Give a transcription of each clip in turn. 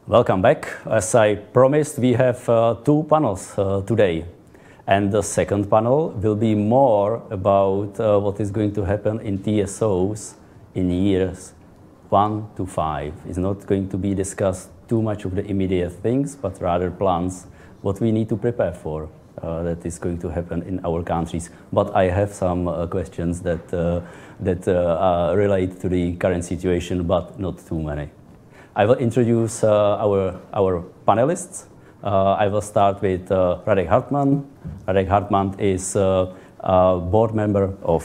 Welcome back. As I promised, we have two panels today. And the second panel will be more about what is going to happen in TSOs in years 1 to 5. It's not going to be discussed too much of the immediate things, but rather plans, what we need to prepare for that is going to happen in our countries. But I have some questions that relate to the current situation, but not too many. I will introduce our panelists. I will start with Radek Hartman. Radek Hartman is a board member of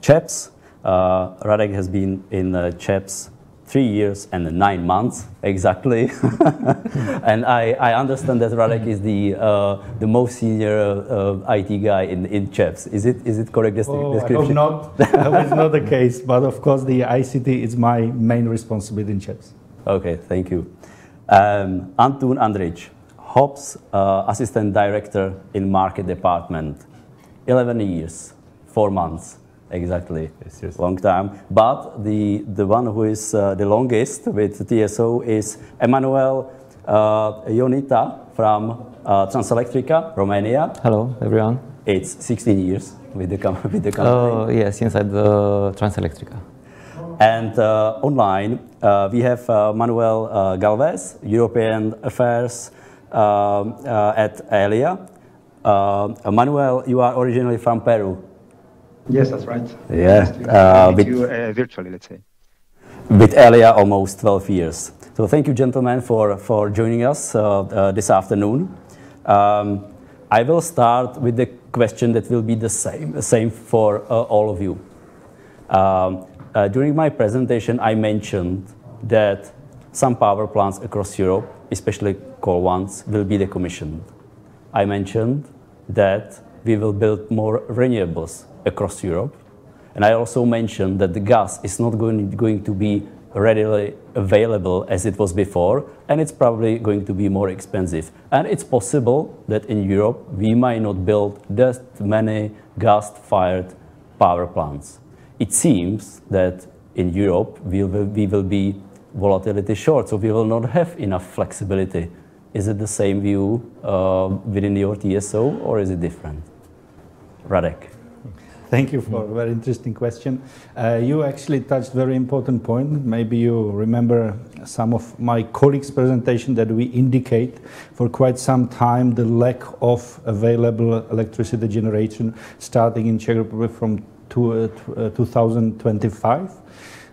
ČEPS. Radek has been in ČEPS 3 years and 9 months exactly. And I understand that Radek is the most senior IT guy in ČEPS. Is it correct description? I hope not. That is not the case. But of course, the ICT is my main responsibility in ČEPS. Okay, thank you. Antun Andrić, HOPS Assistant Director in Market Department. 11 years, 4 months, exactly. Yes. Long time. But the one who is the longest with TSO is Emanuel Ionita from Transelectrica, Romania. Hello, everyone. It's 16 years with the company. Yes, inside the Transelectrica. And online, we have Manuel Gálvez, European Affairs at ELIA. Manuel, you are originally from Peru. Yes, that's right. Yeah. Virtually, let's say. With ELIA, almost 12 years. So thank you, gentlemen, for joining us this afternoon. I will start with the question that will be the same for all of you. During my presentation, I mentioned that some power plants across Europe, especially coal ones, will be decommissioned. I mentioned that we will build more renewables across Europe. And I also mentioned that the gas is not going to be readily available as it was before, and it's probably going to be more expensive. And it's possible that in Europe, we might not build that many gas-fired power plants. It seems that in Europe, we will be volatility short, so we will not have enough flexibility. Is it the same view within your TSO, or is it different? Radek. Thank you for a very interesting question. You actually touched a very important point. Maybe you remember some of my colleagues' presentation that we indicate for quite some time the lack of available electricity generation starting in Czech Republic from 2025,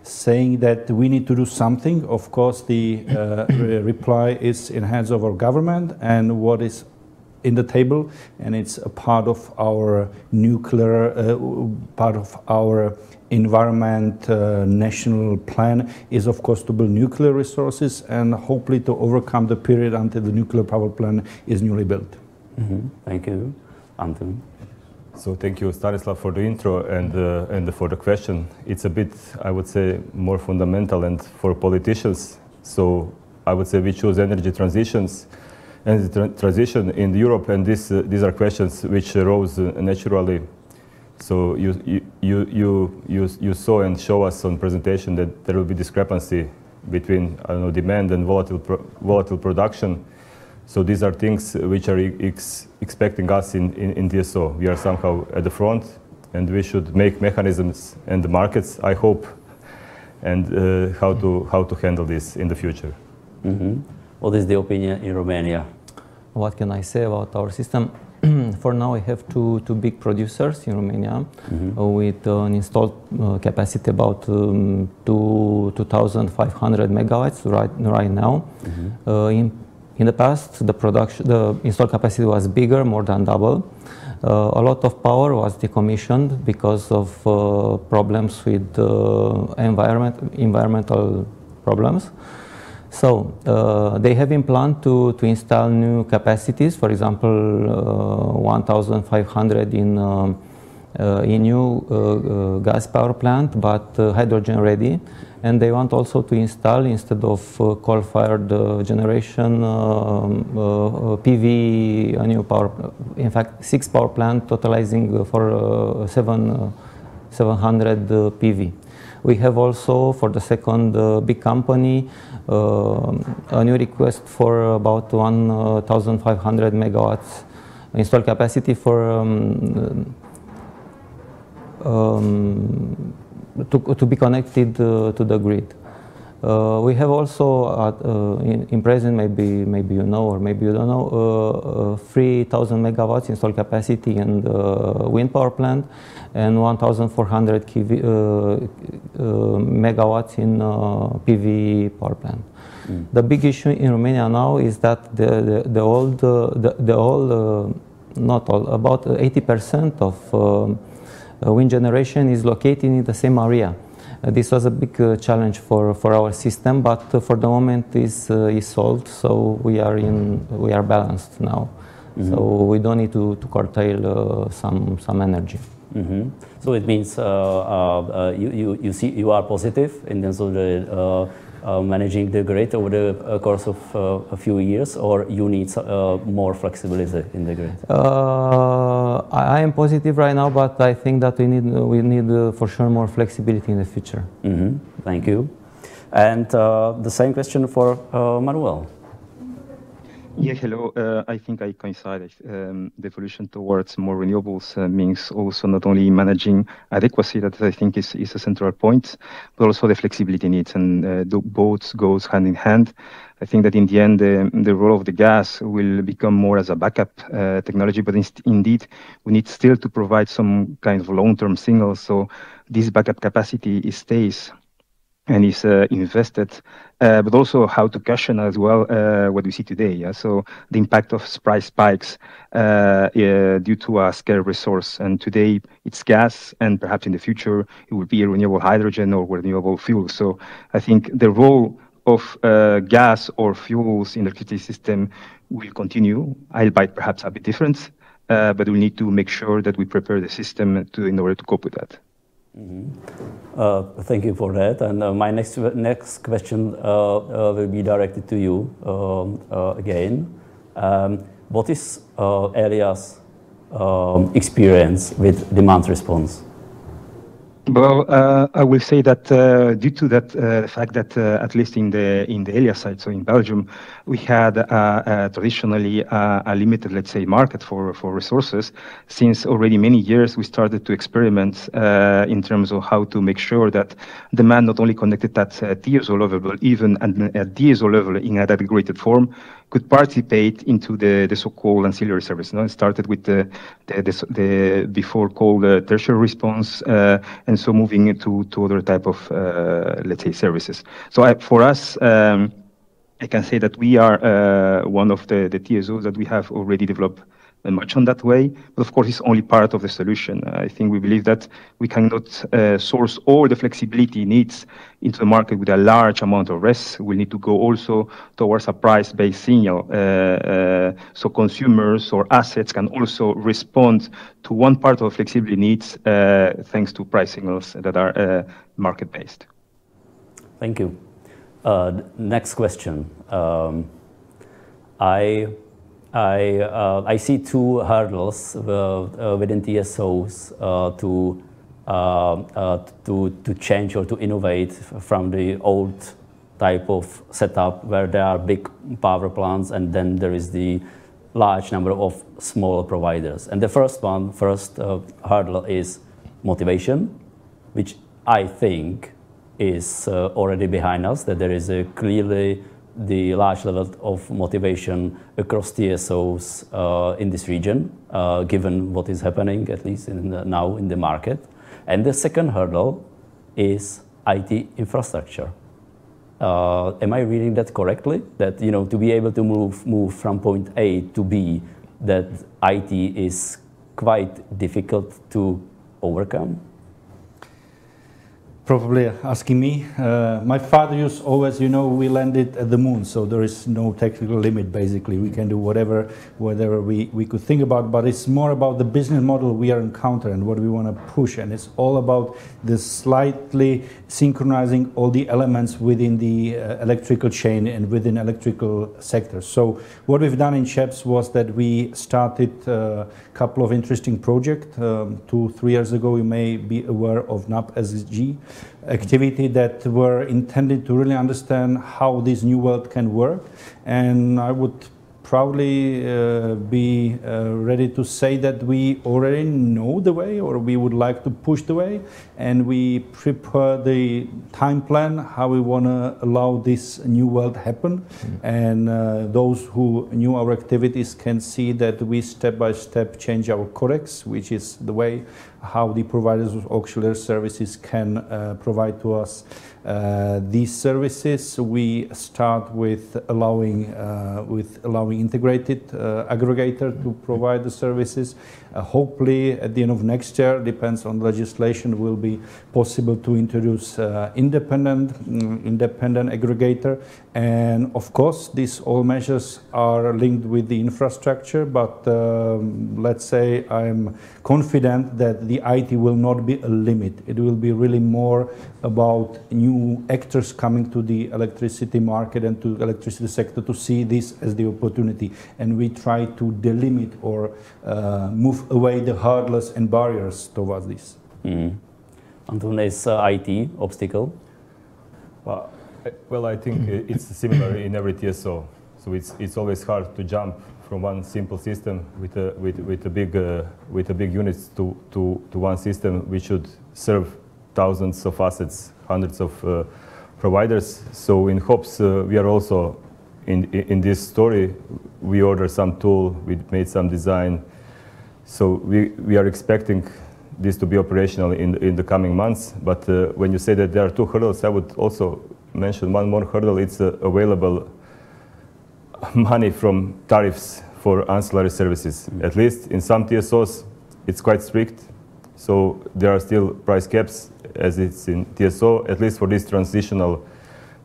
saying that we need to do something. Of course, the reply is in hands of our government and what is in the table, and it's a part of our nuclear, part of our environment national plan is of course to build nuclear resources and hopefully to overcome the period until the nuclear power plant is newly built. Mm-hmm. Thank you. Antun. So thank you, Stanislav, for the intro and for the question. It's a bit, I would say, more fundamental and for politicians. So I would say we choose energy transitions and transition in Europe, and these are questions which arose naturally. So you saw and show us on presentation that there will be discrepancy between demand and volatile production. So these are things which are expecting us in TSO. We are somehow at the front, and we should make mechanisms and the markets, I hope, and how to handle this in the future. Mm-hmm. What is the opinion in Romania? What can I say about our system? For now, we have two big producers in Romania, with an installed capacity about 2,500 megawatts right now. In the past, the installed capacity was bigger, more than double. A lot of power was decommissioned because of problems with environmental problems. So they have been planned to install new capacities, for example, 1,500 in new gas power plant, but hydrogen ready. And they want also to install, instead of coal-fired generation, PV, a new power, in fact, 6 power plants totalizing for 700 PV. We have also, for the second big company, a new request for about 1,500 megawatts installed capacity for to be connected to the grid. We have also in present, maybe you know or maybe you don't know, 3,000 megawatts installed capacity in the wind power plant and 1,400 megawatts in PV power plant. The big issue in Romania now is that not all, about 80% of wind generation is located in the same area. This was a big challenge for our system, but for the moment is solved. So we are balanced now. So we don't need to curtail some energy. So it means you are positive in terms of the managing the grid over the course of a few years, or you need more flexibility in the grid? I am positive right now, but I think that we need for sure more flexibility in the future. Thank you. And the same question for Manuel. Yeah, hello. I think I coincide. The evolution towards more renewables means also not only managing adequacy, that I think is a central point, but also the flexibility needs, and both goes hand in hand. I think that in the end, the role of the gas will become more as a backup technology, but indeed, we need still to provide some kind of long-term signals, so this backup capacity stays and is invested, but also how to cushion as well what we see today. Yeah? So the impact of price spikes due to a scarce resource. And today it's gas, and perhaps in the future it will be a renewable hydrogen or renewable fuel. So I think the role of gas or fuels in the electricity system will continue, albeit perhaps a bit different, but we need to make sure that we prepare the system in order to cope with that. Thank you for that. And my next question will be directed to you again. What is ELIA's experience with demand response? Well, I will say that due to that fact that at least in the ELIA side, so in Belgium, we had traditionally a limited, let's say, market for resources. Since already many years, we started to experiment in terms of how to make sure that demand not only connected at TSO level, but even at DSO level in an aggregated form, could participate into the so-called ancillary service. It started with the before called tertiary response, and so moving into other type of, let's say, services. So for us, I can say that we are one of the TSOs that we have already developed much on that way, but of course it's only part of the solution. I think we believe that we cannot source all the flexibility needs into the market with a large amount of risk. We need to go also towards a price-based signal, so consumers or assets can also respond to one part of flexibility needs thanks to price signals that are market-based. Thank you. Next question. I see two hurdles within TSOs to change or to innovate from the old type of setup where there are big power plants and then there is the large number of small providers. And the first hurdle is motivation, which I think is already behind us, that there is clearly the large level of motivation across TSOs in this region, given what is happening, at least now in the market. And the second hurdle is IT infrastructure. Am I reading that correctly? That, you know, to be able to move from point A to B, that IT is quite difficult to overcome? Probably asking me. My father used always, you know, we landed at the moon, so there is no technical limit, basically. We can do whatever we could think about, but it's more about the business model we are encountering and what we want to push, and it's all about the slightly synchronizing all the elements within the electrical chain and within electrical sector. So what we've done in ČEPS was that we started a couple of interesting projects. 2-3 years ago, you may be aware of NAP SSG. activity that were intended to really understand how this new world can work. And I would proudly be ready to say that we already know the way, or we would like to push the way, and we prepare the time plan how we want to allow this new world happen. And those who knew our activities can see that we step by step change our codex, which is the way how the providers of auxiliary services can provide to us these services. We start with allowing integrated aggregator to provide the services. Hopefully at the end of next year, depends on legislation, will be possible to introduce independent aggregator. And of course, these all measures are linked with the infrastructure, but let's say I'm confident that the IT will not be a limit. It will be really more about new actors coming to the electricity market and to the electricity sector to see this as the opportunity. And we try to delimit or move away the hurdles and barriers towards this. Antun, is IT obstacle? Well, I think it's similar in every TSO. So it's always hard to jump from one simple system with a big units to one system which should serve thousands of assets, hundreds of providers. So in HOPS, we are also in this story. We order some tool, we made some design. So we are expecting this to be operational in the coming months. But when you say that there are two hurdles, I would also mention one more hurdle. It's available money from tariffs for ancillary services. At least in some TSOs, it's quite strict. So there are still price caps as it's in TSO, at least for these transitional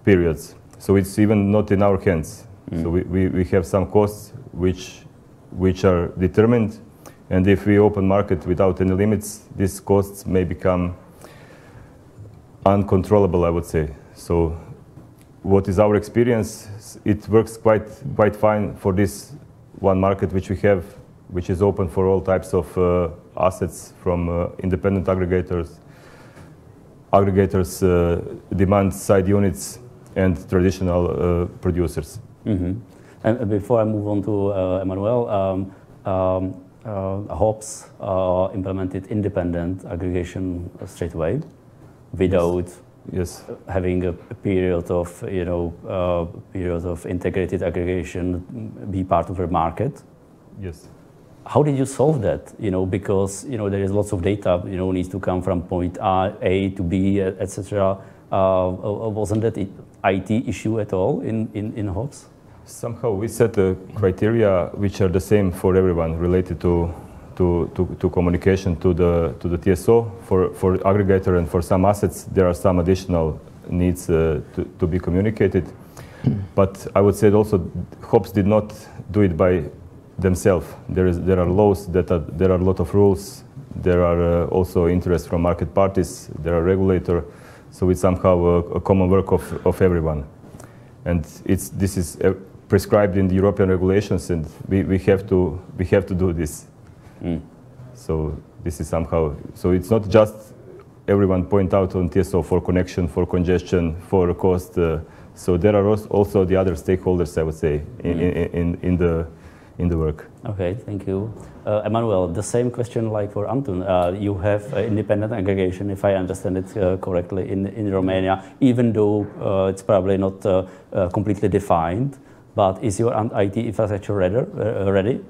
periods. So it's even not in our hands. So we have some costs which are determined. And if we open market without any limits, these costs may become uncontrollable, I would say. So what is our experience? It works quite fine for this one market which we have, which is open for all types of assets from independent aggregators, demand side units, and traditional producers. And before I move on to Emanuel, HOPS implemented independent aggregation straight away, without having a period of integrated aggregation be part of the market. Yes. How did you solve that? Because there is lots of data needs to come from point A to B, etc. Wasn't that an IT issue at all in HOPS? Somehow we set the criteria which are the same for everyone related to communication to the TSO. For aggregator and for some assets, there are some additional needs to be communicated. But I would say also HOPS did not do it by themselves. There are laws, there are a lot of rules. There are also interests from market parties. There are regulators. So it's somehow a common work of everyone. And this is prescribed in the European regulations, and we have to do this. So this is somehow, so it's not just everyone point out on TSO for connection, for congestion, for cost. So there are also the other stakeholders, I would say, in the work. Okay, thank you. Emanuel, the same question like for Antun. You have independent aggregation, if I understand it correctly, in Romania, even though it's probably not completely defined. But is your IT infrastructure ready?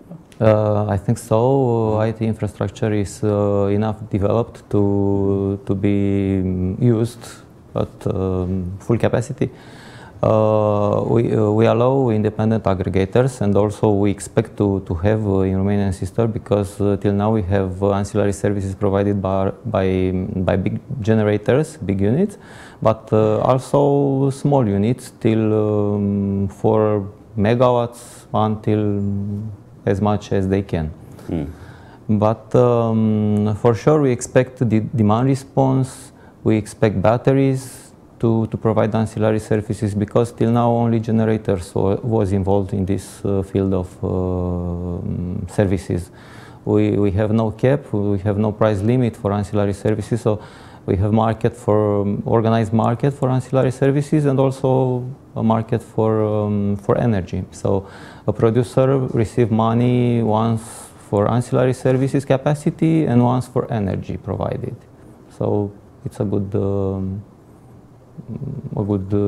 I think so. IT infrastructure is enough developed to be used at full capacity. We allow independent aggregators, and also we expect to have in Romanian system, because till now we have ancillary services provided by big generators, big units, but also small units till 4 megawatts until as much as they can. But for sure we expect the demand response, we expect batteries to provide ancillary services, because till now only generators was involved in this field of services. We have no cap, we have no price limit for ancillary services, so We have market for organized market for ancillary services and also a market for energy. So a producer receives money once for ancillary services capacity and once for energy provided. So it's a good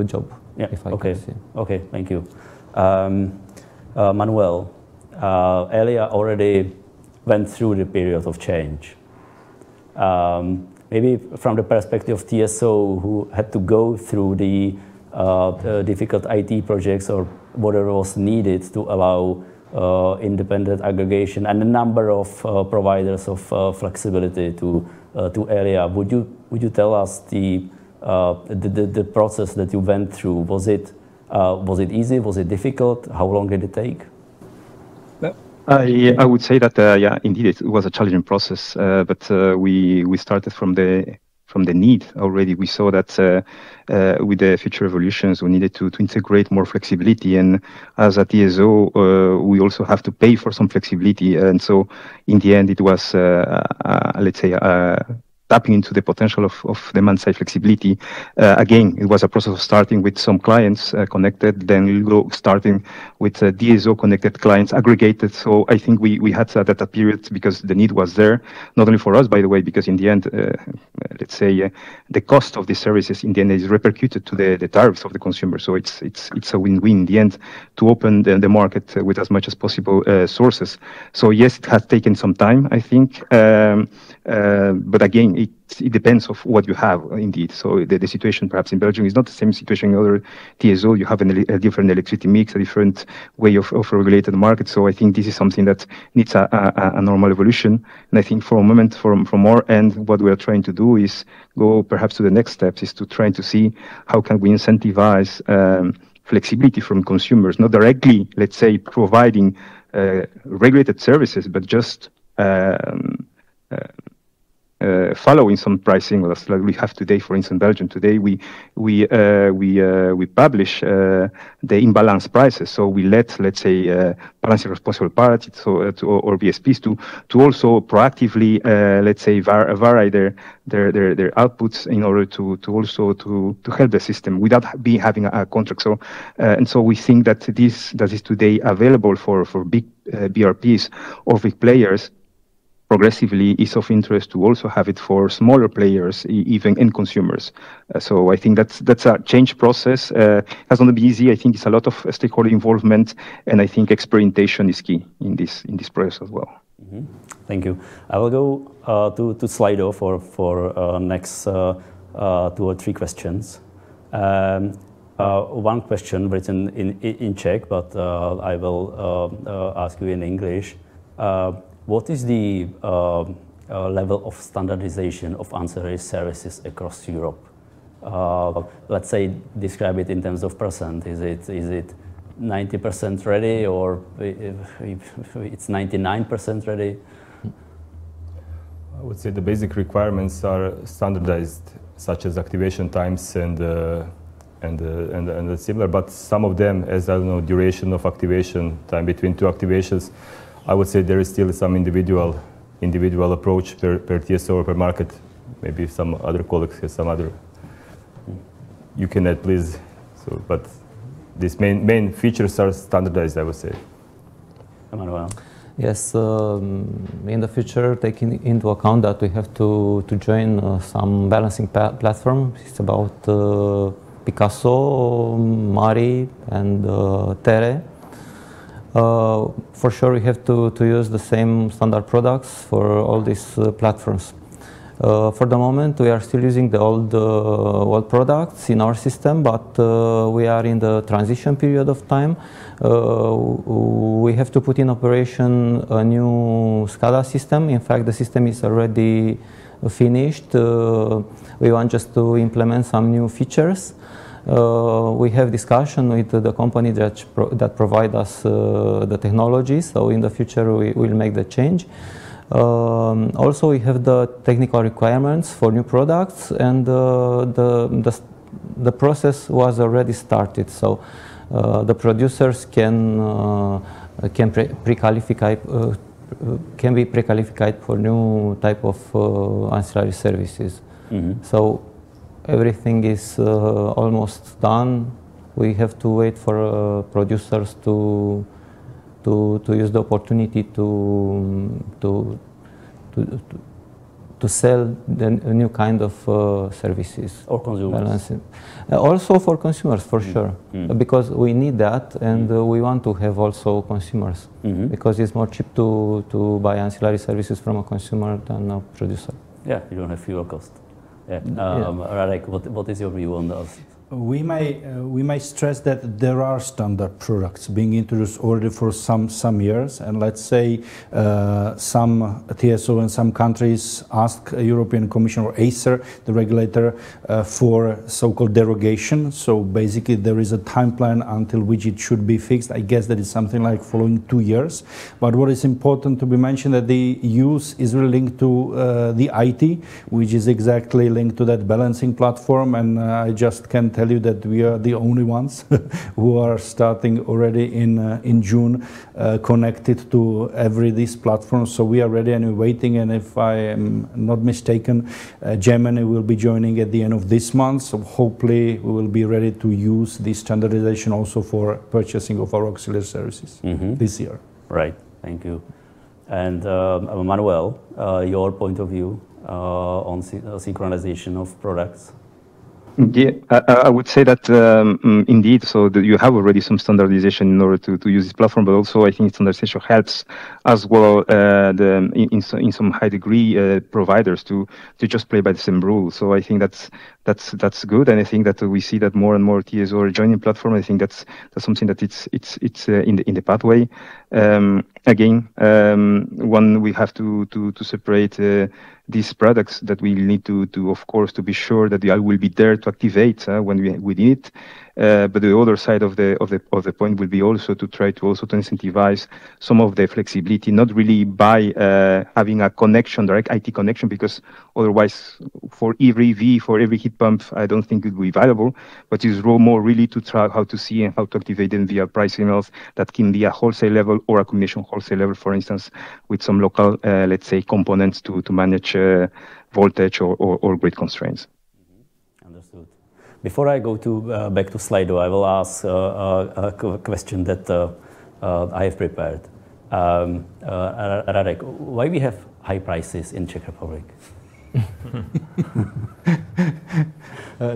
job. Yeah. If I Okay. can see. Okay. Thank you, Manuel. ELIA already went through the period of change. Maybe from the perspective of TSO, who had to go through the difficult IT projects or whatever was needed to allow independent aggregation and a number of providers of flexibility to ELIA. Would you tell us the process that you went through? Was it easy? Was it difficult? How long did it take? I would say that yeah, indeed it was a challenging process, but we started from the need already. We saw that with the future evolutions, we needed to integrate more flexibility, and as a TSO, we also have to pay for some flexibility. And so, in the end, it was let's say tapping into the potential of demand-side flexibility. Again, it was a process of starting with some clients connected, then starting with DSO-connected clients aggregated. So I think we had that period because the need was there, not only for us, by the way, because in the end, let's say, the cost of these services in the end is repercuted to the tariffs of the consumer. So it's a win-win in the end to open the market with as much as possible sources. So yes, it has taken some time, I think. But again, it depends of what you have, indeed. So the situation perhaps in Belgium is not the same situation in other TSO. You have a different electricity mix, a different way of regulated market. So I think this is something that needs a normal evolution. And I think for a moment, from our end, what we are trying to do is go perhaps to the next steps, is to try to see how can we incentivize flexibility from consumers, not directly, let's say, providing regulated services, but just following some pricing like we have today. For instance, Belgium today, we publish the imbalance prices. So we let's say balancing responsible parties, so or BSPs to also proactively let's say vary their outputs in order to also to help the system without having a contract. So and so we think that that is today available for big BRPs or big players. Progressively is of interest to also have it for smaller players, even end consumers. So I think that's a change process. Has not been easy. I think it's a lot of stakeholder involvement, and I think experimentation is key in this process as well. Mm-hmm. Thank you. I will go to Slido for next 2 or 3 questions. One question written in Czech, but I will ask you in English. What is the level of standardization of ancillary services across Europe? Let's say, describe it in terms of percent. Is it 90% ready, or it's 99% ready? I would say the basic requirements are standardized, such as activation times and similar. But some of them, as I don't know, duration of activation time between 2 activations, I would say there is still some individual approach per TSO or per market. Maybe some other colleagues have some other. You can add, please. So, but these main features are standardized, I would say. Emanuel. Yes, in the future, taking into account that we have to join some balancing platform. It's about Picasso, Mari, and Tere. For sure, we have to use the same standard products for all these platforms. For the moment, we are still using the old products in our system, but we are in the transition period of time. We have to put in operation a new SCADA system. In fact, the system is already finished. We want just to implement some new features. We have discussion with the company that provide us the technology, so in the future we will make the change. Also, we have the technical requirements for new products, and the process was already started. So the producers can be pre-qualified for new type of ancillary services. So everything is almost done. We have to wait for producers to use the opportunity to sell the new kind of services or consumers. Also for consumers, for sure, because we need that, and we want to have also consumers, because it's more cheap to buy ancillary services from a consumer than a producer. Yeah, you don't have fuel cost. Yeah. Radek, what is your view on this? We may stress that there are standard products being introduced already for some years, and let's say some TSO in some countries ask a European Commission or ACER, the regulator, for so-called derogation. So basically there is a time plan until which it should be fixed. I guess that is something like following 2 years. But what is important to be mentioned that the use is really linked to the IT, which is exactly linked to that balancing platform, and I just can tell you that we are the only ones who are starting already in June connected to these platforms. So we are ready and we're waiting, and if I am not mistaken, Germany will be joining at the end of this month. So hopefully we will be ready to use this standardization also for purchasing of our auxiliary services this year. Right, thank you. And Manuel, your point of view on synchronization of products? Yeah, I would say that indeed, so that you have already some standardization in order to use this platform, but also I think standardization helps as well in some high degree providers to just play by the same rules. So I think that's good, and I think that we see that more and more TSO are joining platform. I think that's something that it's in the pathway. Again, one we have to separate these products that we need to of course to be sure that I will be there to activate when we need it. But the other side of the point will be also to try to incentivize some of the flexibility, not really by having a connection, direct IT connection, because otherwise for every EV, for every heat pump, I don't think it will be viable, but it's more really to try how to see and how to activate them via price signals that can be a wholesale level or a combination wholesale level, for instance, with some local, let's say, components to manage voltage or grid constraints. Understood. Before I go back to Slido, I will ask a question that I have prepared. Radek, why we have high prices in Czech Republic?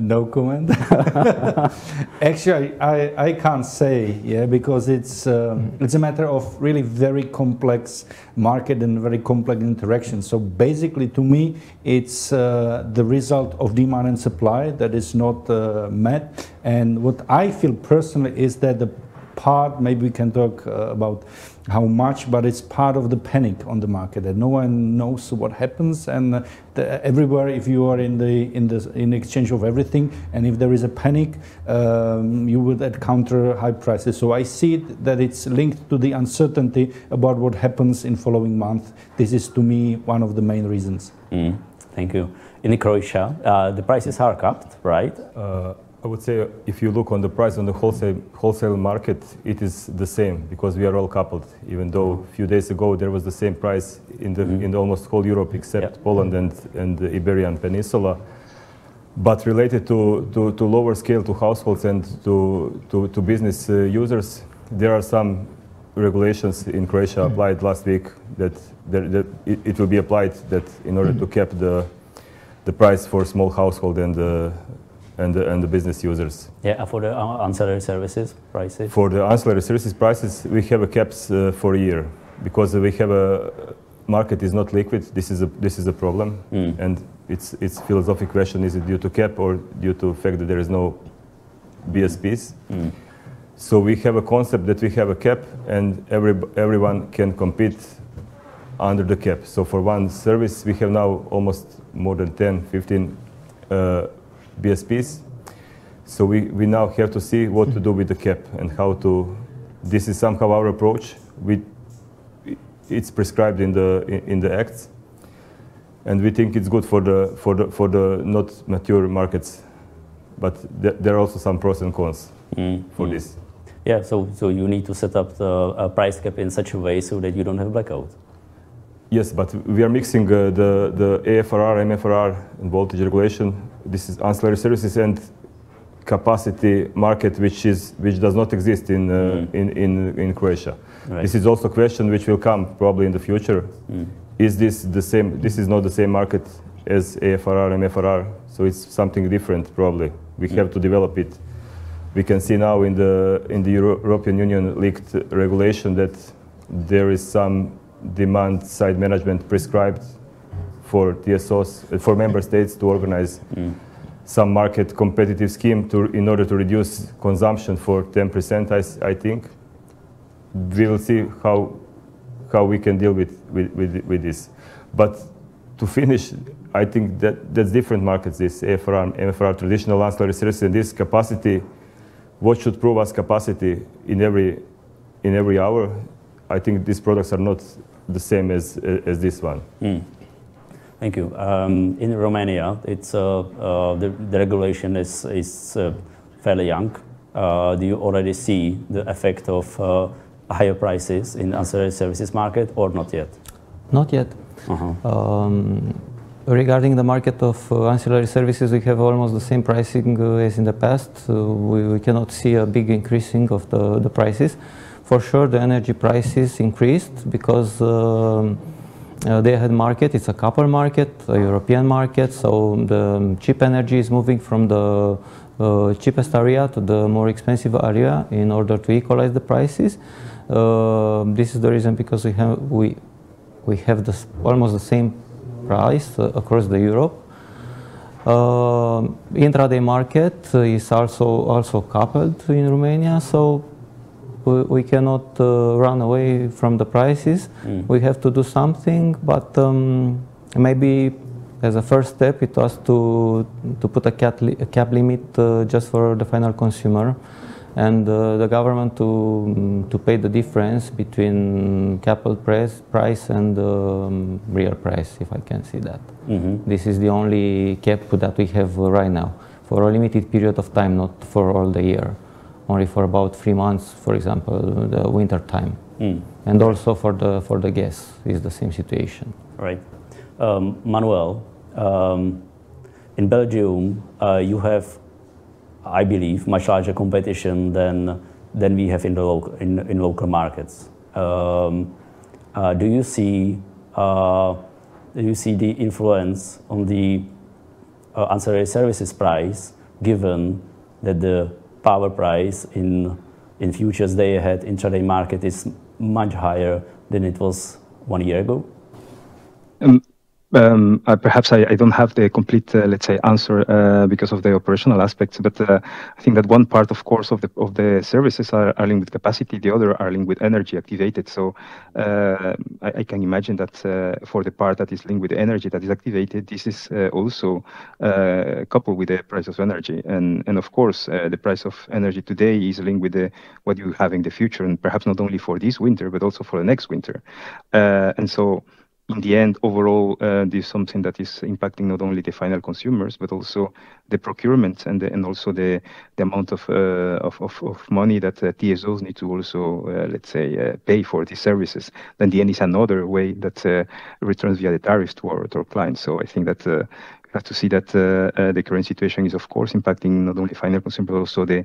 No comment. Actually, I can't say, because it's a matter of really very complex market and very complex interaction. So basically, to me, it's the result of demand and supply that is not met. And what I feel personally is that the part, maybe we can talk about how much, but it's part of the panic on the market that no one knows what happens, and everywhere, if you are in exchange of everything, and if there is a panic, you will encounter high prices. So I see it that it's linked to the uncertainty about what happens in following month. This is to me one of the main reasons. Thank you. In Croatia, the prices are capped, right? I would say if you look on the price on the wholesale market, it is the same because we are all coupled. Even though a few days ago there was the same price in the almost whole Europe except Poland and the Iberian Peninsula. But related to lower scale, to households and to business users, there are some regulations in Croatia applied last week that it will be applied that in order to cap the price for small household and the business users. Yeah, for the ancillary services prices? For the ancillary services prices, we have a caps for a year because we have a market is not liquid. This is a problem, and it's philosophical question: is it due to cap or due to the fact that there is no BSPs? So we have a concept that we have a cap, and everyone can compete under the cap. So for one service, we have now almost more than 10, 15. BSPs. So we now have to see what to do with the cap and how to. This is somehow our approach. It's prescribed in the acts, and we think it's good for the not mature markets. But there are also some pros and cons for this. Yeah. So you need to set up the price cap in such a way so that you don't have blackout. Yes, but we are mixing the AFRR, MFRR, and voltage regulation. This is ancillary services and capacity market, which does not exist in Croatia. Right. This is also a question which will come probably in the future. Is this the same? This is not the same market as AFRR, MFRR, so it's something different probably. We have to develop it. We can see now in the European Union leaked regulation that there is some demand side management prescribed for TSOs, for member states to organize some market competitive scheme in order to reduce consumption for 10%, I think. We will see how we can deal with this. But to finish, I think that's different markets, this AFRR, MFRR, traditional ancillary services, and this capacity, what should prove as capacity in every hour. I think these products are not the same as this one. Thank you. In Romania, it's the regulation is fairly young. Do you already see the effect of higher prices in ancillary services market, or not yet? Not yet. Regarding the market of ancillary services, we have almost the same pricing as in the past. We cannot see a big increasing of the prices. For sure, the energy prices increased because they had market. It's a copper market, a European market, so the cheap energy is moving from the cheapest area to the more expensive area in order to equalize the prices. This is the reason because we have almost the same price across the Europe. Intraday market is also coupled in Romania, so we cannot run away from the prices. We have to do something, but maybe as a first step it was to put a cap limit just for the final consumer, and the government to pay the difference between capped price and real price, if I can see that. This is the only cap that we have right now for a limited period of time, not for all the year. Only for about 3 months, for example, the winter time. And also for the gas is the same situation. Right. Manuel, in Belgium, you have, I believe, much larger competition than we have in local markets. Do you see the influence on the ancillary services price, given that the power price in futures day ahead intraday market is much higher than it was 1 year ago? Perhaps I don't have the complete, let's say, answer because of the operational aspects, but I think that one part, of course, of the services are linked with capacity, the other are linked with energy activated. So I can imagine that for the part that is linked with energy that is activated, this is also coupled with the price of energy. And of course, the price of energy today is linked with what you have in the future, and perhaps not only for this winter, but also for the next winter. And so in the end, overall, this is something that is impacting not only the final consumers, but also the procurement and also the amount of money that TSOs need to also, let's say, pay for these services. Then the end is another way that returns via the tariffs to our clients. So I think that we have to see that the current situation is, of course, impacting not only final consumers, but also the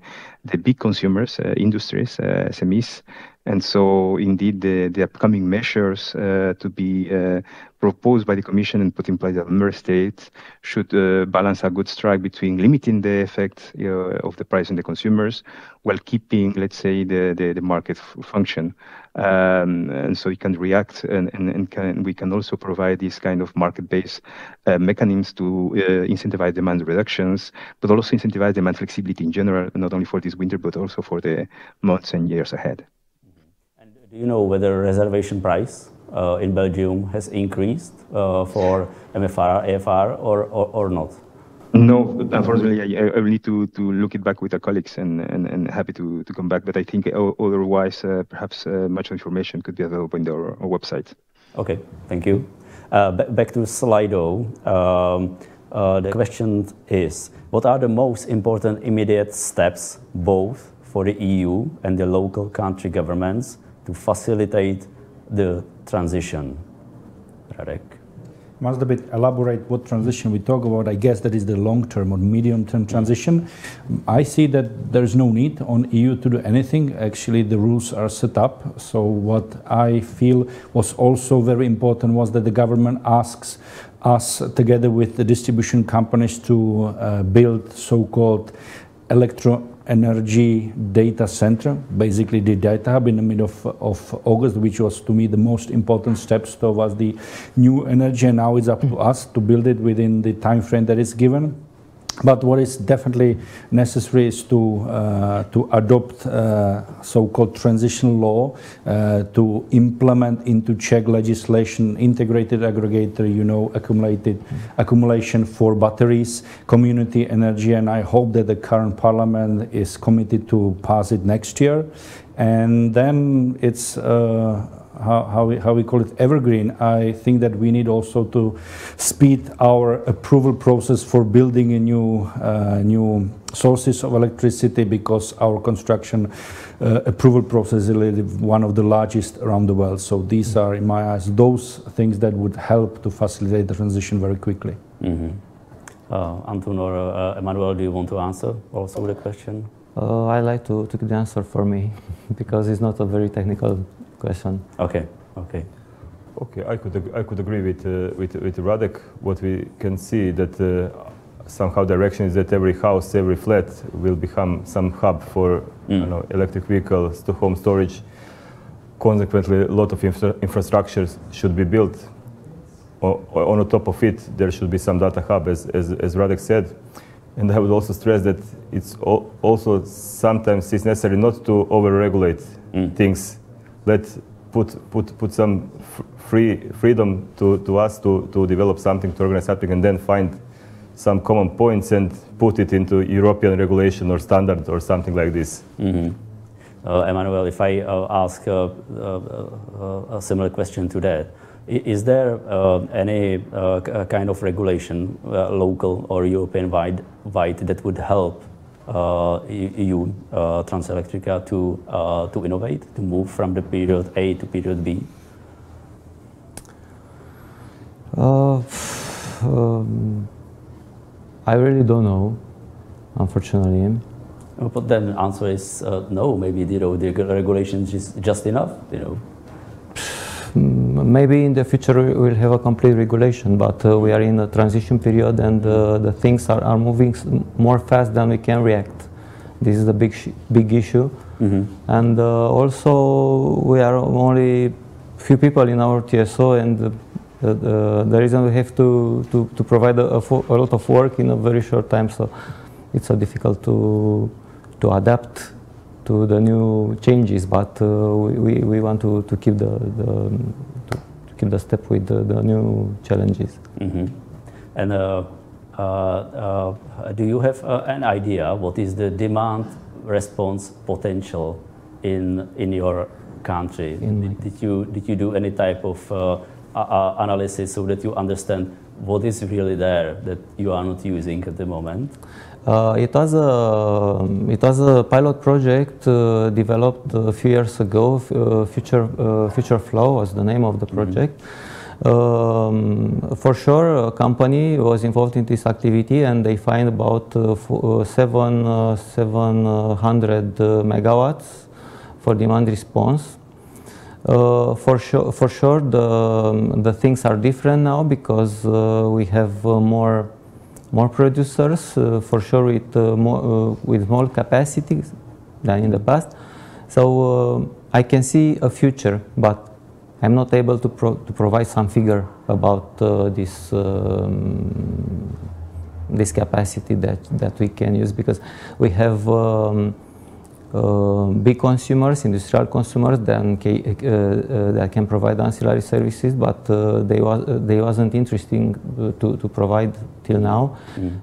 big consumers, industries, SMEs. And so, indeed, the upcoming measures to be proposed by the Commission and put in place by the member states should balance a good strike between limiting the effect of the price on the consumers while keeping, let's say, the market function. And so we can react and we can also provide this kind of market-based mechanisms to incentivize demand reductions, but also incentivize demand flexibility in general, not only for this winter, but also for the months and years ahead. Do you know whether reservation price in Belgium has increased for MFR, AFR, or not? No, unfortunately, I will need to look it back with our colleagues and happy to come back. But I think otherwise, perhaps much information could be available on our website. Okay, thank you. Back to Slido. The question is, what are the most important immediate steps, both for the EU and the local country governments, to facilitate the transition? Radek? Must a bit elaborate what transition we talk about. I guess that is the long-term or medium-term transition. I see that there's no need on EU to do anything. Actually, the rules are set up. So what I feel was also very important was that the government asks us, together with the distribution companies, to build so-called energy data center, basically the data hub in the middle of August, which was to me the most important steps towards the new energy, and now it's up to us to build it within the time frame that is given. But what is definitely necessary is to adopt so-called transition law, to implement into Czech legislation integrated aggregator, accumulation for batteries, community energy, and I hope that the current parliament is committed to pass it next year. And then it's how we call it, evergreen. I think that we need also to speed our approval process for building a new sources of electricity, because our construction approval process is one of the largest around the world. So these are, in my eyes, those things that would help to facilitate the transition very quickly. Antun or Emanuel, do you want to answer also the question? I like to give the answer for me, because it's not a very technical question. Okay. I could agree with Radek. What we can see that somehow direction is that every house, every flat will become some hub for electric vehicles to home storage. Consequently, a lot of infrastructure should be built. On the top of it, there should be some data hub, as Radek said. And I would also stress that it's also sometimes it's necessary not to over-regulate things. Let's put some freedom to us to develop something, to organize something, and then find some common points and put it into European regulation or standard or something like this. Emanuel, if I ask a similar question to that, is there any kind of regulation, local or European-wide, that would help EU Transelectrica to innovate, to move from the period A to period B? I really don't know, unfortunately. But then the answer is no. Maybe the regulation is just enough. Maybe in the future we'll have a complete regulation, but we are in a transition period, and the things are moving more fast than we can react. This is a big issue, and also we are only few people in our TSO, and the reason we have to provide a lot of work in a very short time, so it's so difficult to adapt to the new changes, but we want to keep the step with the new challenges. And do you have an idea what is the demand response potential in your country? Did you do any type of analysis so that you understand what is really there that you are not using at the moment? It was a pilot project developed a few years ago. Future Flow was the name of the project. For sure, a company was involved in this activity, and they find about 700 megawatts for demand response. For sure, the things are different now, because we have more producers, for sure, with more capacities than in the past. So I can see a future, but I'm not able to provide some figure about this capacity that we can use, because we have big consumers, industrial consumers, that can provide ancillary services, but they wasn't interesting to provide till now.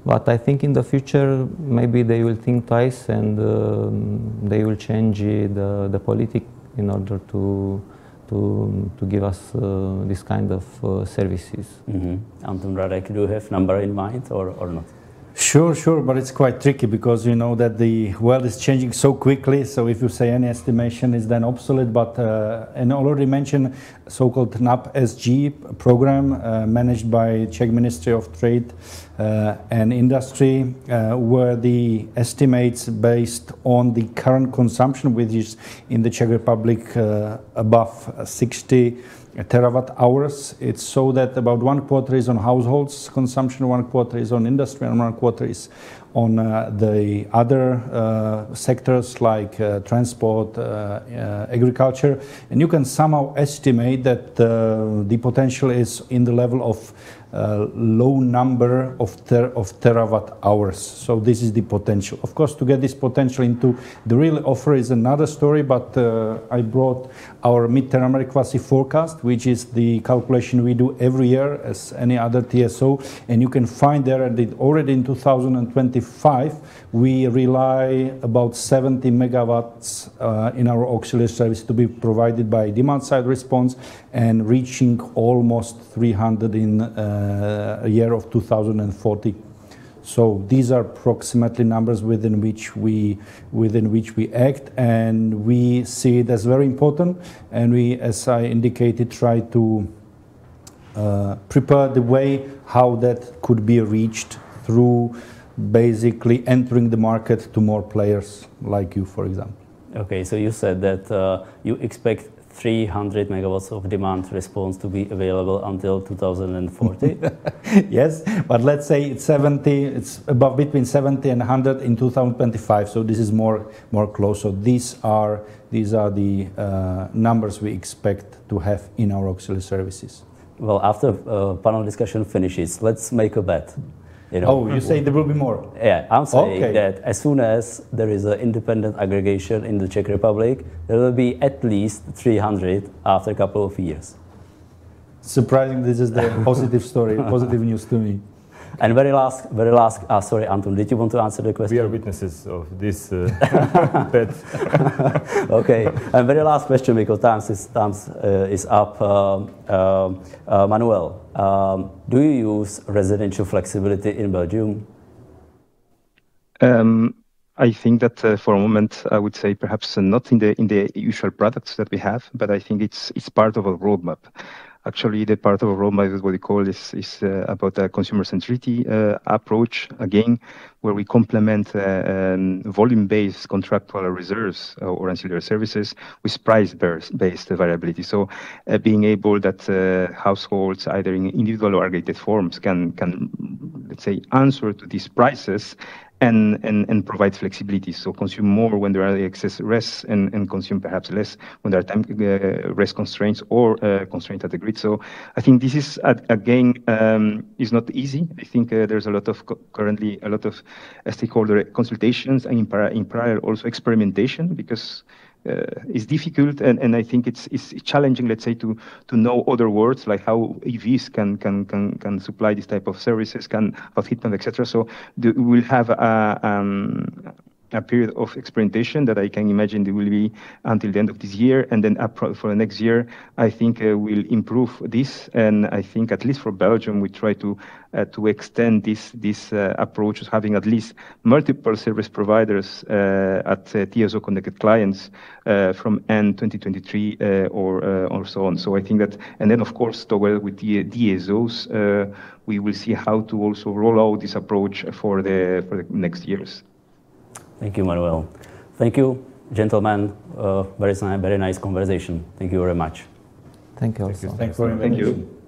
But I think in the future maybe they will think twice, and they will change the politic in order to give us this kind of services. Antun, Radek, do you have number in mind or not? Sure, but it's quite tricky because you know that the world is changing so quickly. So if you say any estimation is then obsolete. But and already mentioned so-called NAP-SG program managed by Czech Ministry of Trade and Industry, where the estimates based on the current consumption, which is in the Czech Republic above 60 terawatt hours. It's so that about 1/4 is on households consumption, 1/4 is on industry, and 1/4 is on the other sectors like transport, agriculture. And you can somehow estimate that the potential is in the level of low number of terawatt hours. So this is the potential. Of course, to get this potential into the real offer is another story, but I brought our midterm adequacy forecast, which is the calculation we do every year as any other TSO. And you can find there that already in 2025, we rely about 70 megawatts in our auxiliary service to be provided by demand side response and reaching almost 300 in a year of 2040. So these are approximately numbers within which we act, and we see it as very important. And we, as I indicated, try to prepare the way how that could be reached through basically entering the market to more players like you, for example. Okay, so you said that you expect 300 megawatts of demand response to be available until 2040? Yes, but let's say it's 70, it's above between 70 and 100 in 2025, so this is more close. So these are the numbers we expect to have in our auxiliary services. Well, after panel discussion finishes, let's make a bet. You know, oh, you say there will be more? Yeah, I'm saying that as soon as there is an independent aggregation in the Czech Republic, there will be at least 300 after a couple of years. Surprising, this is the positive story, positive news to me. And very last, sorry, Antun, did you want to answer the question? We are witnesses of this bet. Okay, and very last question, because time is up. Manuel, do you use residential flexibility in Belgium? I think that for a moment, I would say perhaps not in the usual products that we have, but I think it's part of a roadmap. Actually, the part of a roadmap is what we call is about a consumer centricity approach, again, where we complement volume-based contractual reserves or ancillary services with price-based variability. So being able that households, either in individual or aggregated forms, can let's say, answer to these prices and provide flexibility. So consume more when there are excess rests and consume perhaps less when there are time rest constraints or constraints at the grid. So I think this is, again, is not easy. I think there's a lot of currently a lot of stakeholder consultations and in parallel also experimentation, because it's difficult, and I think it's challenging, let's say, to know other words like how EVs can supply this type of services, of heat pump, etc. So we'll have a period of experimentation that I can imagine there will be until the end of this year, and then for the next year, I think we'll improve this. And I think at least for Belgium, we try to extend this approach of having at least multiple service providers at TSO connected clients from end 2023 or so on. So I think that, and then of course, together with the DSOs, we will see how to also roll out this approach for the next years. Thank you, Manuel. Thank you, gentlemen. Very nice conversation. Thank you very much. Thank you also. Thanks for inviting. Thank you.